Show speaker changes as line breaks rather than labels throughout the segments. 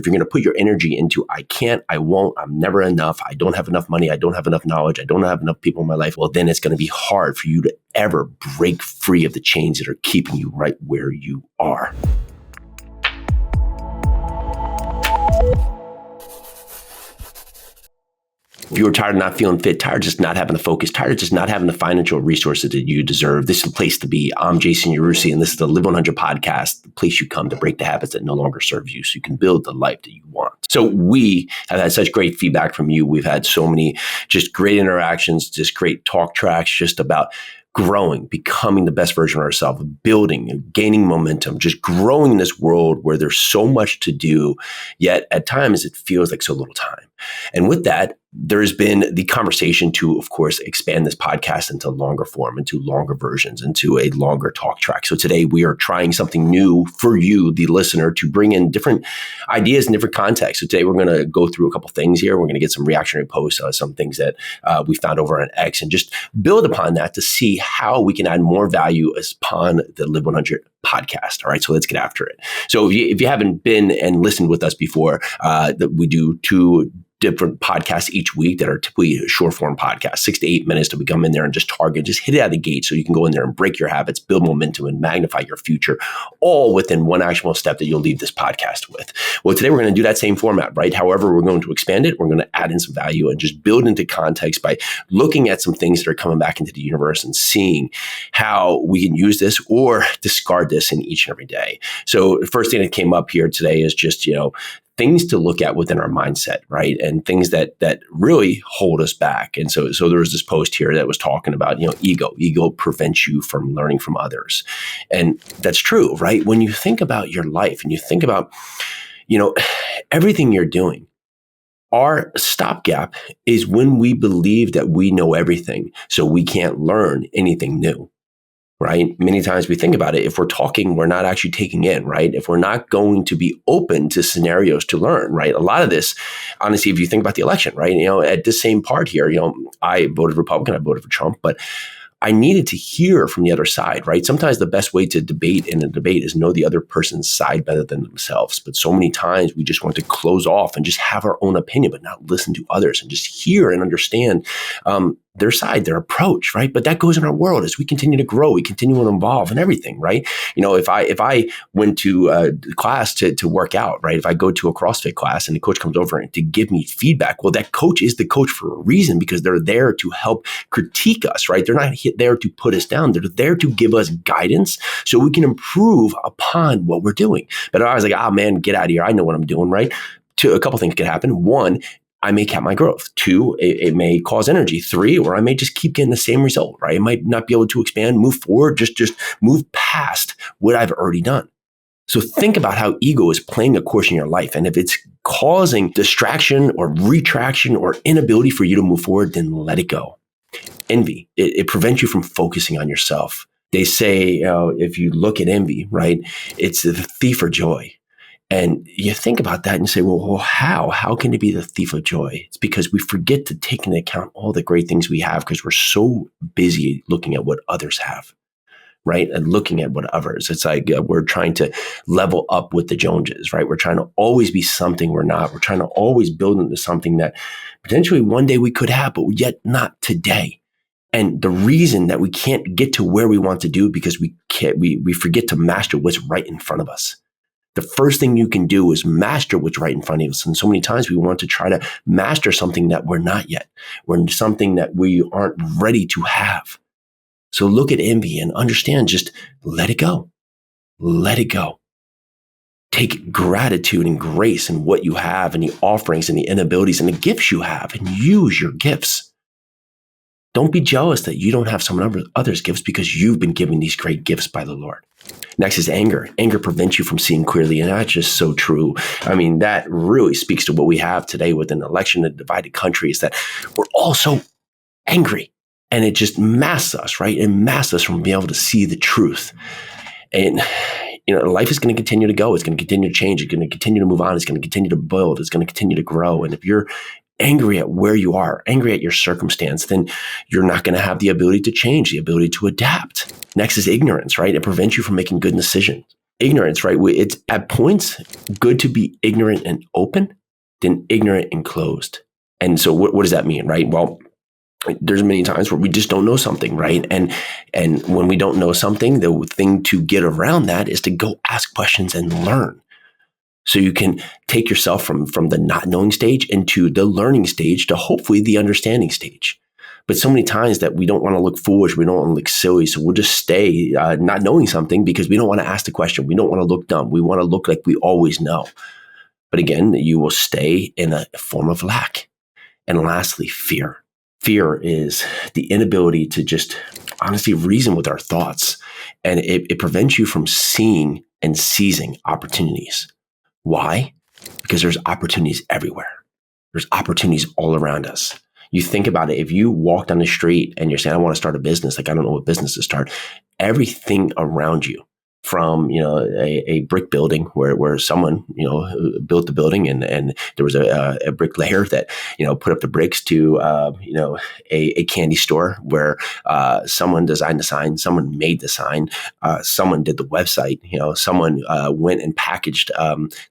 If you're going to put your energy into, I can't, I won't, I'm never enough, I don't have enough money, I don't have enough knowledge, I don't have enough people in my life, well, then it's going to be hard for you to ever break free of the chains that are keeping you right where you are. If you are tired of not feeling fit, tired of just not having the focus, tired of just not having the financial resources that you deserve, this is the place to be. I'm Jason Yarusi, and this is the Live 100 podcast, the place you come to break the habits that no longer serve you so you can build the life that you want. So we have had such great feedback from you. We've had so many just great interactions, just great talk tracks, just about growing, becoming the best version of ourselves, building, gaining momentum, just growing in this world where there's so much to do, yet at times it feels like so little time. And with that, there has been the conversation to, of course, expand this podcast into longer form, into longer versions, into a longer talk track. So today we are trying something new for you, the listener, to bring in different ideas and different contexts. So today we're going to go through a couple things here. We're going to get some reactionary posts, some things that we found over on X, and just build upon that to see how we can add more value upon the Live 100 podcast. All right, so let's get after it. So if you haven't been and listened with us before, that we do two different podcasts each week that are typically short form podcasts, 6 to 8 minutes, that we come in there and just hit it out of the gate so you can go in there and break your habits, build momentum, and magnify your future, all within one actionable step that you'll leave this podcast with. Well, today we're going to do that same format, right? However, we're going to expand it. We're going to add in some value and just build into context by looking at some things that are coming back into the universe and seeing how we can use this or discard this in each and every day. So the first thing that came up here today is just, things to look at within our mindset, right? And things that really hold us back. And so there was this post here that was talking about, ego. Ego prevents you from learning from others. And that's true, right? When you think about your life and you think about, everything you're doing, our stopgap is when we believe that we know everything, so we can't learn anything new. Right? Many times we think about it, if we're talking, we're not actually taking in, right? If we're not going to be open to scenarios to learn, right? A lot of this, honestly, if you think about the election, right? At this same part here, I voted Republican, I voted for Trump, but I needed to hear from the other side, right? Sometimes the best way to debate in a debate is know the other person's side better than themselves. But so many times we just want to close off and just have our own opinion, but not listen to others and just hear and understand their side, their approach, right? But that goes in our world as we continue to grow, we continue to evolve and everything, right? If I went to class to work out, right? If I go to a CrossFit class and the coach comes over and to give me feedback, well, that coach is the coach for a reason, because they're there to help critique us, right? They're not there to put us down. They're there to give us guidance so we can improve upon what we're doing. But I was like, man, get out of here. I know what I'm doing, right? A couple things could happen. One, I may cap my growth. Two, it may cause energy. Three, or I may just keep getting the same result, right? I might not be able to expand, move forward, just move past what I've already done. So think about how ego is playing a course in your life. And if it's causing distraction or retraction or inability for you to move forward, then let it go. Envy, it prevents you from focusing on yourself. They say, if you look at envy, right, it's the thief of joy. And you think about that and say, well, how can it be the thief of joy? It's because we forget to take into account all the great things we have because we're so busy looking at what others have, right? And looking at what others, it's like we're trying to level up with the Joneses, right? We're trying to always be something we're not. We're trying to always build into something that potentially one day we could have, but yet not today. And the reason that we can't get to where we want to do because we forget to master what's right in front of us. The first thing you can do is master what's right in front of us. And so many times we want to try to master something that we're not yet. We're something that we aren't ready to have. So look at envy and understand, just let it go. Let it go. Take gratitude and grace in what you have and the offerings and the inabilities and the gifts you have and use your gifts. Don't be jealous that you don't have someone other's gifts because you've been given these great gifts by the Lord. Next is anger. Anger prevents you from seeing clearly, and that's just so true. I mean, that really speaks to what we have today with an election in a divided country, is that we're all so angry, and it just masks us, right? It masks us from being able to see the truth. And life is going to continue to go. It's going to continue to change. It's going to continue to move on. It's going to continue to build. It's going to continue to grow. And if you're angry at where you are, angry at your circumstance, then you're not going to have the ability to change, the ability to adapt. Next is ignorance, right? It prevents you from making good decisions. ignorance, right? It's at points good to be ignorant and open than ignorant and closed. And so what does that mean, right? Well, there's many times where we just don't know something, right? And when we don't know something, the thing to get around that is to go ask questions and learn. So you can take yourself from the not knowing stage into the learning stage to hopefully the understanding stage. But so many times that we don't want to look foolish, we don't want to look silly, so we'll just stay not knowing something because we don't want to ask the question. We don't want to look dumb. We want to look like we always know. But again, you will stay in a form of lack. And lastly, fear. Fear is the inability to just honestly reason with our thoughts. And it prevents you from seeing and seizing opportunities. Why? Because there's opportunities everywhere. There's opportunities all around us. You think about it. If you walk down the street and you're saying, I want to start a business, like I don't know what business to start, everything around you, from a brick building where someone built the building and there was a bricklayer that put up the bricks to a candy store where someone designed the sign, someone made the sign, someone did the website, someone went and packaged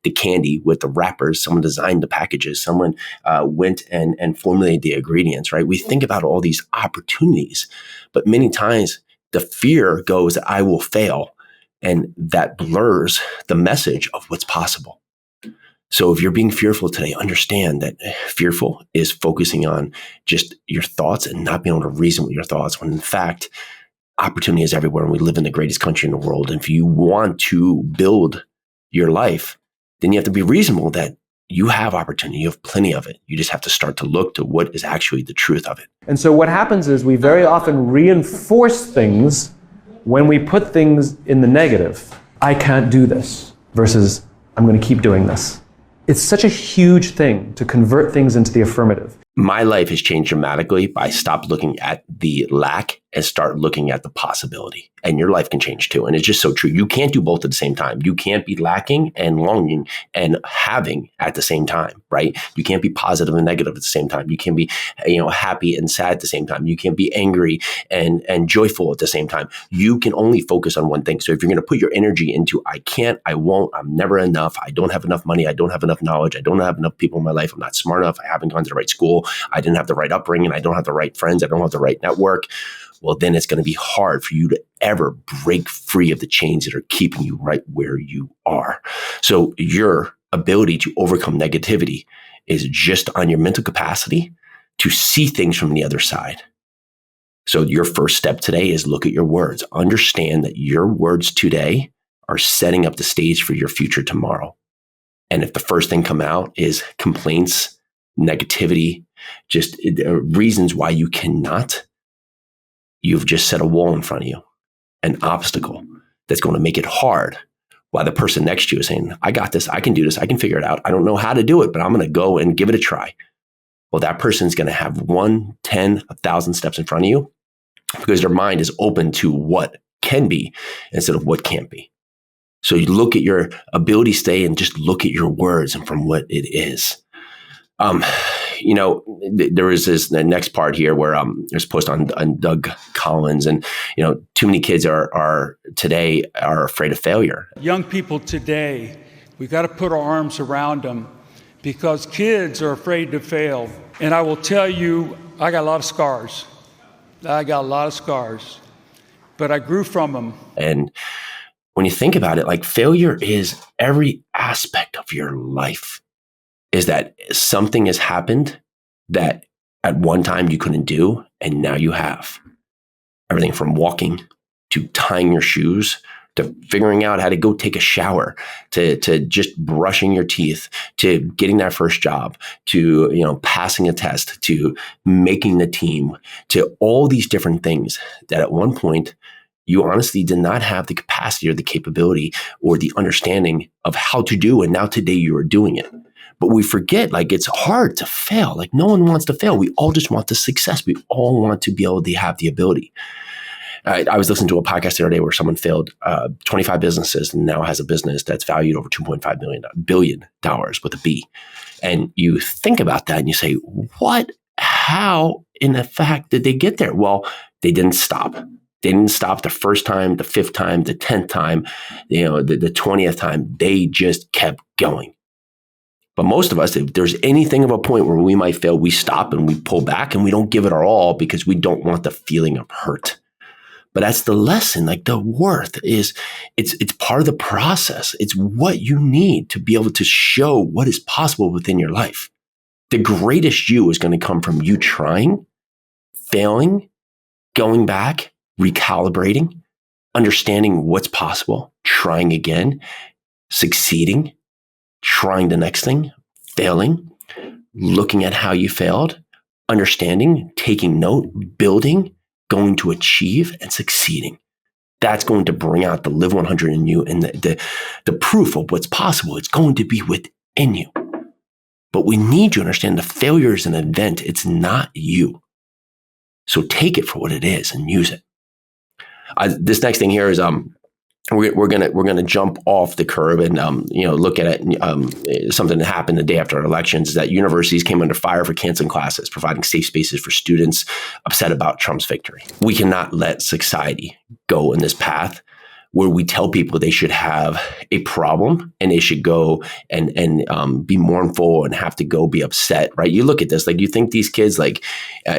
the candy with the wrappers, someone designed the packages, someone went and formulated the ingredients. Right? We think about all these opportunities, but many times the fear goes, I will fail. And that blurs the message of what's possible. So if you're being fearful today, understand that fearful is focusing on just your thoughts and not being able to reason with your thoughts, when in fact, opportunity is everywhere and we live in the greatest country in the world. And if you want to build your life, then you have to be reasonable that you have opportunity, you have plenty of it. You just have to start to look to what is actually the truth of it.
And so what happens is we very often reinforce things when we put things in the negative. I can't do this versus I'm going to keep doing this. It's such a huge thing to convert things into the affirmative.
My life has changed dramatically by stop looking at the lack and start looking at the possibility. And your life can change too. And it's just so true. You can't do both at the same time. You can't be lacking and longing and having at the same time, right? You can't be positive and negative at the same time. You can't be, happy and sad at the same time. You can't be angry and joyful at the same time. You can only focus on one thing. So if you're going to put your energy into, I can't, I won't, I'm never enough, I don't have enough money, I don't have enough knowledge, I don't have enough people in my life, I'm not smart enough, I haven't gone to the right school, I didn't have the right upbringing, I don't have the right friends, I don't have the right network, well, then it's going to be hard for you to ever break free of the chains that are keeping you right where you are. So your ability to overcome negativity is just on your mental capacity to see things from the other side. So your first step today is look at your words. Understand that your words today are setting up the stage for your future tomorrow. And if the first thing come out is complaints, negativity, just reasons why you cannot, you've just set a wall in front of you, an obstacle that's going to make it hard, while the person next to you is saying, I got this, I can do this, I can figure it out. I don't know how to do it, but I'm going to go and give it a try. Well, that person's going to have 1, 10, 1,000 steps in front of you because their mind is open to what can be instead of what can't be. So you look at your ability today and just look at your words and from what it is. There is the next part here where there's a post on Doug Collins, and too many kids are today afraid of failure.
Young people today, we've got to put our arms around them because kids are afraid to fail. And I will tell you, I got a lot of scars. But I grew from them.
And when you think about it, like failure is every aspect of your life. Is that something has happened that at one time you couldn't do, and now you have. Everything from walking to tying your shoes to figuring out how to go take a shower to just brushing your teeth to getting that first job to passing a test to making the team to all these different things that at one point you honestly did not have the capacity or the capability or the understanding of how to do, and now today you are doing it. But we forget, it's hard to fail. No one wants to fail. We all just want the success. We all want to be able to have the ability. I was listening to a podcast the other day where someone failed 25 businesses and now has a business that's valued over $2.5 billion with a B. And you think about that and you say, what, how, in fact, did they get there? Well, they didn't stop. They didn't stop the first time, the fifth time, the 10th time, the 20th time. They just kept going. But most of us, if there's anything of a point where we might fail, we stop and we pull back and we don't give it our all because we don't want the feeling of hurt. But that's the lesson. Like, the worth is, it's part of the process. It's what you need to be able to show what is possible within your life. The greatest you is going to come from you trying, failing, going back, recalibrating, understanding what's possible, trying again, succeeding, trying the next thing, failing, looking at how you failed, understanding, taking note, building, going to achieve, and succeeding. That's going to bring out the Live 100 in you, and the proof of what's possible. It's going to be within you. But we need you to understand the failure is an event. It's not you. So take it for what it is and use it. This next thing here is we're gonna jump off the curb and look at it. Something that happened the day after our elections is that universities came under fire for canceling classes, providing safe spaces for students upset about Trump's victory. We cannot let society go in this path where we tell people they should have a problem and they should go and be mournful and have to go be upset, right? You look at this, like, you think these kids,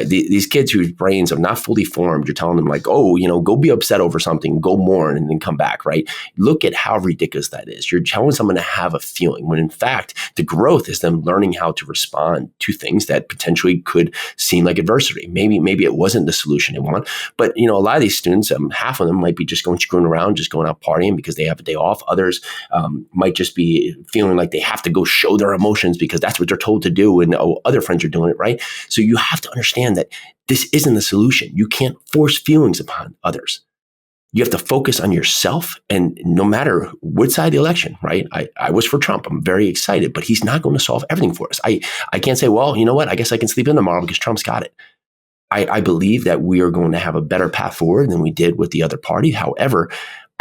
these kids whose brains are not fully formed, you're telling them like, oh, go be upset over something, go mourn and then come back, right? Look at how ridiculous that is. You're telling someone to have a feeling when in fact the growth is them learning how to respond to things that potentially could seem like adversity. Maybe it wasn't the solution they want, but a lot of these students, half of them might be just screwing around, just going out partying because they have a day off. Others might just be feeling like they have to go show their emotions because that's what they're told to do, and other friends are doing it, right? So you have to understand that this isn't the solution. You can't force feelings upon others. You have to focus on yourself, and no matter which side of the election, right? I was for Trump. I'm very excited, but he's not going to solve everything for us. I can't say, well, you know what? I guess I can sleep in tomorrow because Trump's got it. I believe that we are going to have a better path forward than we did with the other party. However,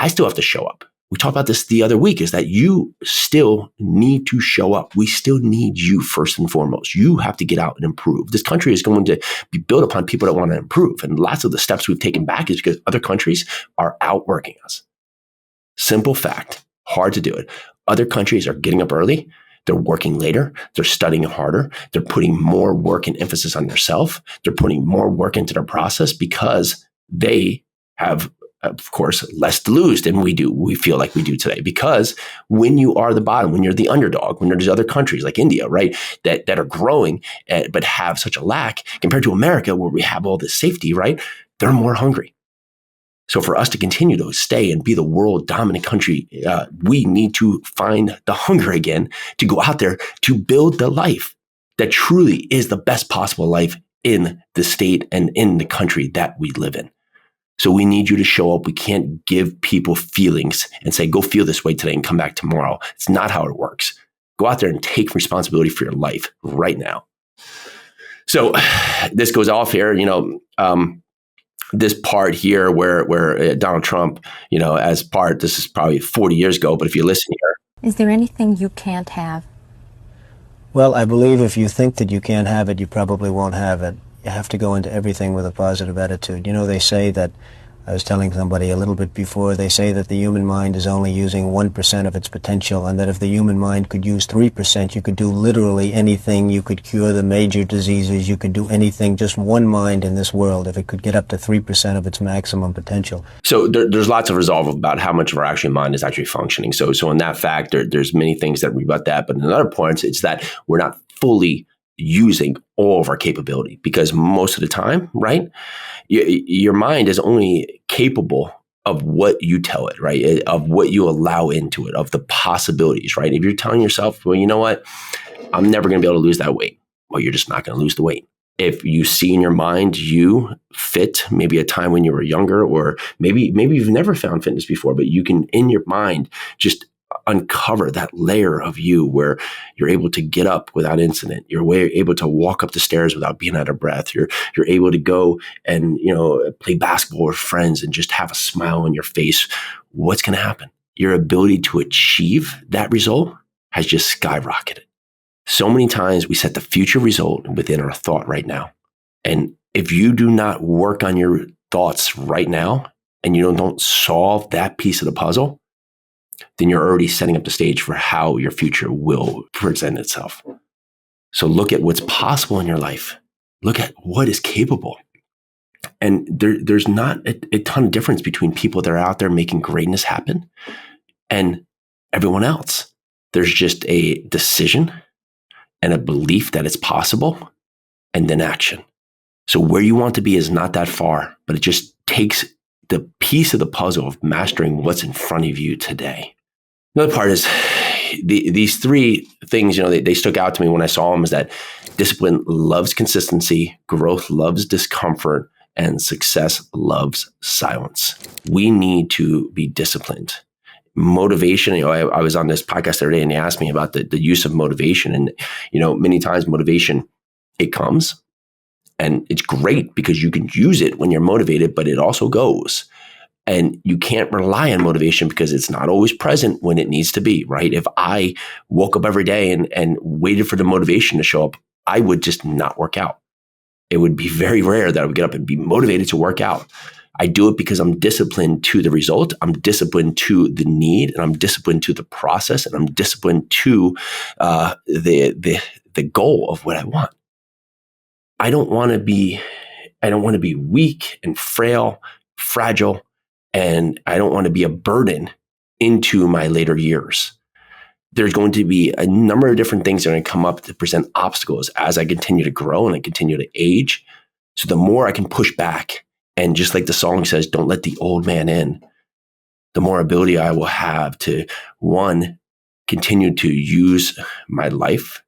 I still have to show up. We talked about this the other week, is that you still need to show up. We still need you first and foremost. You have to get out and improve. This country is going to be built upon people that want to improve. And lots of the steps we've taken back is because other countries are outworking us. Simple fact, hard to do it. Other countries are getting up early. They're working later. They're studying harder. They're putting more work and emphasis on themselves. They're putting more work into their process because they have, of course, less to lose than we do. We feel like we do today, because when you are the bottom, when you're the underdog, when there's other countries like India, right, that are growing but have such a lack compared to America, where we have all this safety, right, they're more hungry. So for us to continue to stay and be the world dominant country, we need to find the hunger again to go out there to build the life that truly is the best possible life in the state and in the country that we live in. So we need you to show up. We can't give people feelings and say, go feel this way today and come back tomorrow. It's not how it works. Go out there and take responsibility for your life right now. So this goes off here, this part here where Donald Trump, this is probably 40 years ago, but if you listen here.
Is there anything you can't have?
Well, I believe if you think that you can't have it, you probably won't have it. You have to go into everything with a positive attitude. They say that, I was telling somebody a little bit before, they say that the human mind is only using 1% of its potential, and that if the human mind could use 3%, you could do literally anything. You could cure the major diseases. You could do anything. Just one mind in this world, if it could get up to 3% of its maximum potential.
So there's lots of resolve about how much of our actual mind is actually functioning. So in that fact, there's many things that rebut that. But in another point, it's that we're not fully using all of our capability, because most of the time, right, your mind is only capable of what you tell it, right, of what you allow into it, of the possibilities, right? If you're telling yourself, well, you know what, I'm never going to be able to lose that weight, well, you're just not going to lose the weight. If you see in your mind you fit maybe a time when you were younger, or maybe you've never found fitness before, but you can in your mind just uncover that layer of you where you're able to get up without incident. You're able to walk up the stairs without being out of breath. You're able to go and play basketball with friends and just have a smile on your face. What's going to happen? Your ability to achieve that result has just skyrocketed. So many times we set the future result within our thought right now. And if you do not work on your thoughts right now, and you don't solve that piece of the puzzle, then you're already setting up the stage for how your future will present itself. So look at what's possible in your life. Look at what is capable. And there's not a ton of difference between people that are out there making greatness happen and everyone else. There's just a decision and a belief that it's possible, and then action. So where you want to be is not that far, but it just takes the piece of the puzzle of mastering what's in front of you today. Another part is these three things, they stuck out to me when I saw them, is that discipline loves consistency, growth loves discomfort, and success loves silence. We need to be disciplined. Motivation, I was on this podcast the other day and they asked me about the use of motivation. And, many times motivation, it comes and it's great because you can use it when you're motivated, but it also goes. And you can't rely on motivation because it's not always present when it needs to be, right? If I woke up every day and waited for the motivation to show up, I would just not work out. It would be very rare that I would get up and be motivated to work out. I do it because I'm disciplined to the result. I'm disciplined to the need, and I'm disciplined to the process, and I'm disciplined to the goal of what I want. I don't want to be weak and frail, fragile, and I don't want to be a burden into my later years. There's going to be a number of different things that are going to come up to present obstacles as I continue to grow and I continue to age. So the more I can push back, and just like the song says, don't let the old man in, the more ability I will have to, one, continue to use my life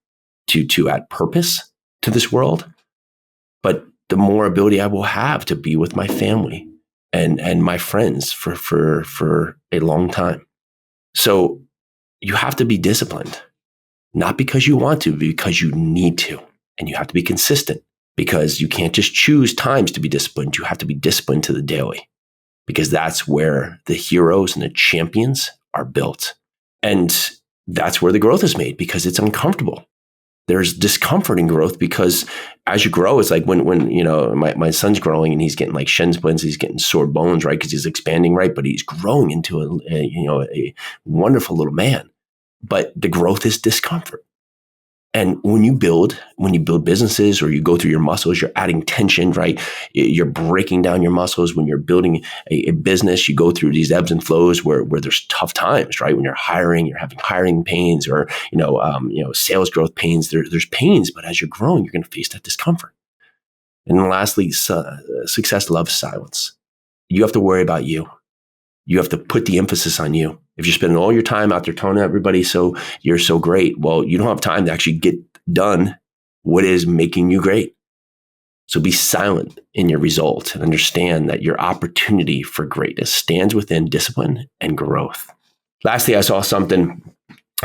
to add purpose to this world, but the more ability I will have to be with my family and my friends for a long time. So you have to be disciplined, not because you want to, but because you need to. And you have to be consistent because you can't just choose times to be disciplined. You have to be disciplined to the daily because that's where the heroes and the champions are built. And that's where the growth is made because it's uncomfortable. There's discomfort in growth because as you grow, it's like when my son's growing and he's getting like shin splints, he's getting sore bones, right? Because he's expanding, right? But he's growing into a wonderful little man. But the growth is discomfort. And when you build businesses or you go through your muscles, you're adding tension, right? You're breaking down your muscles. When you're building a business, you go through these ebbs and flows where there's tough times, right? When you're hiring, you're having hiring pains or, sales growth pains. There's pains, but as you're growing, you're going to face that discomfort. And then lastly, success loves silence. You have to worry about you. You have to put the emphasis on you. If you're spending all your time out there telling everybody so you're so great, well, you don't have time to actually get done what is making you great. So be silent in your result and understand that your opportunity for greatness stands within discipline and growth. Lastly, I saw something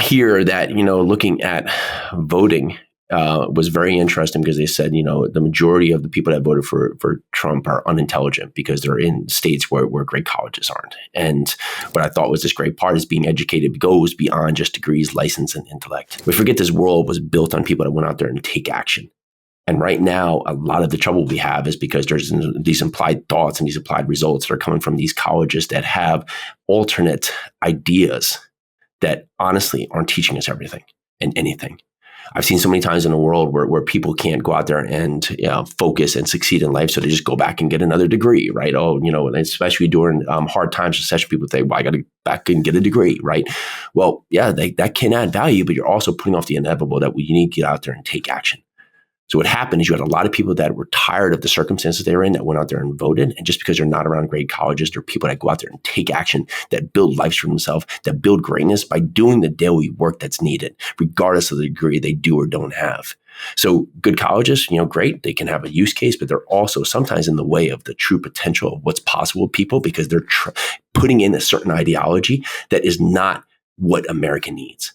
here that, looking at voting was very interesting because they said, the majority of the people that voted for Trump are unintelligent because they're in states where great colleges aren't. And what I thought was this great part is being educated goes beyond just degrees, license, and intellect. We forget this world was built on people that went out there and take action. And right now, a lot of the trouble we have is because there's these implied thoughts and these implied results that are coming from these colleges that have alternate ideas that honestly aren't teaching us everything and anything. I've seen so many times in the world where people can't go out there and focus and succeed in life. So they just go back and get another degree, right? Especially during hard times, recession, people say, well, I got to back and get a degree, right? Well, yeah, that can add value, but you're also putting off the inevitable that you need to get out there and take action. So what happened is you had a lot of people that were tired of the circumstances they were in that went out there and voted. And just because they're not around great colleges, there are people that go out there and take action, that build lives for themselves, that build greatness by doing the daily work that's needed, regardless of the degree they do or don't have. So good colleges, great. They can have a use case, but they're also sometimes in the way of the true potential of what's possible with people because they're putting in a certain ideology that is not what America needs.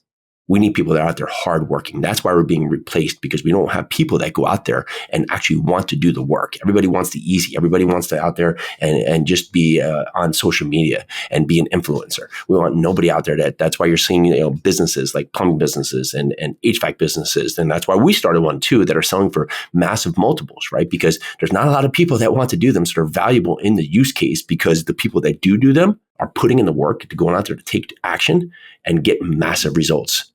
We need people that are out there hardworking. That's why we're being replaced, because we don't have people that go out there and actually want to do the work. Everybody wants the easy. Everybody wants to out there and just be on social media and be an influencer. We want nobody out there that's why you're seeing businesses like plumbing businesses and HVAC businesses. And that's why we started one too, that are selling for massive multiples, right? Because there's not a lot of people that want to do them. So they're valuable in the use case, because the people that do them are putting in the work to go out there to take action and get massive results.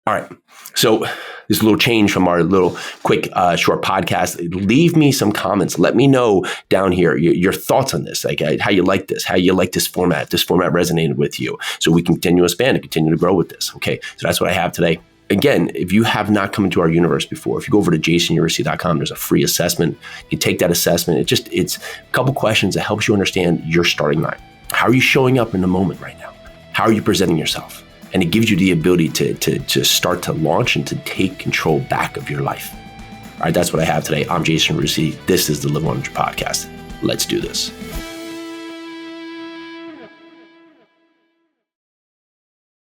All right. So this little change from our little quick short podcast. Leave me some comments. Let me know down here your thoughts on this, like how you like this, how you like this format, if this format resonated with you, so we can continue to expand and continue to grow with this. Okay. So that's what I have today. Again, if you have not come into our universe before, if you go over to jasonyarusi.com, there's a free assessment. You take that assessment. It's a couple questions that helps you understand your starting line. How are you showing up in the moment right now? How are you presenting yourself? And it gives you the ability to start to launch and to take control back of your life. All right, that's what I have today. I'm Jason Yarusi. This is the Live 100 podcast. Let's do this.